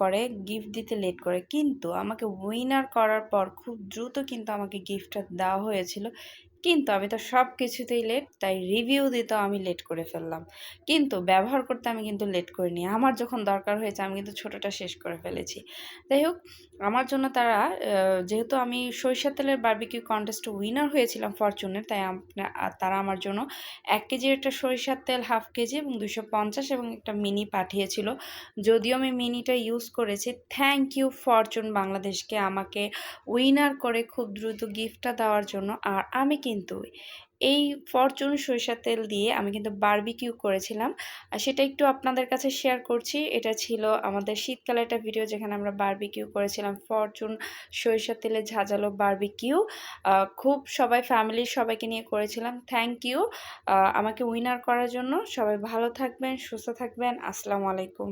করে, গিফট দিতে লেট করে, কিন্তু আমাকে উইনার করার পর খুব দ্রুত কিন্তু আমাকে গিফটটা দেওয়া হয়েছিল। কিন্তু আমি তো সব কিছুতেই লেট, তাই রিভিউ দিতেও আমি লেট করে ফেললাম, কিন্তু ব্যবহার করতে আমি কিন্তু লেট করিনি। আমার যখন দরকার হয়েছে আমি কিন্তু ছোটোটা শেষ করে ফেলেছি। যাই হোক, আমার জন্য তারা যেহেতু আমি সরিষার তেলের বারবিকিউ কন্টেস্টে উইনার হয়েছিলাম ফরচুনের, তাই তারা আমার জন্য 1 কেজির একটা সরিষার তেল, 1/2 কেজি এবং 250 এবং একটা মিনি পাঠিয়েছিল। যদিও আমি মিনিটা ইউজ করেছি। থ্যাংক ইউ ফরচুন বাংলাদেশকে আমাকে উইনার করে খুব দ্রুত গিফটটা দেওয়ার জন্য। আর আমি কিন্তু এই ফরচুন সরিষার তেল দিয়ে আমি কিন্তু বারবিকিউ করেছিলাম, আর সেটা একটু আপনাদের কাছে শেয়ার করছি। এটা ছিল আমাদের শীতকালে একটা ভিডিও যেখানে আমরা বারবিকিউ করেছিলাম ফরচুন সরিষার তেলে ঝাঁঝালো বারবিকিউ। খুব সবাই ফ্যামিলির সবাইকে নিয়ে করেছিলাম। থ্যাংক ইউ আমাকে উইনার করার জন্য। সবাই ভালো থাকবেন, সুস্থ থাকবেন। আসসালামু আলাইকুম।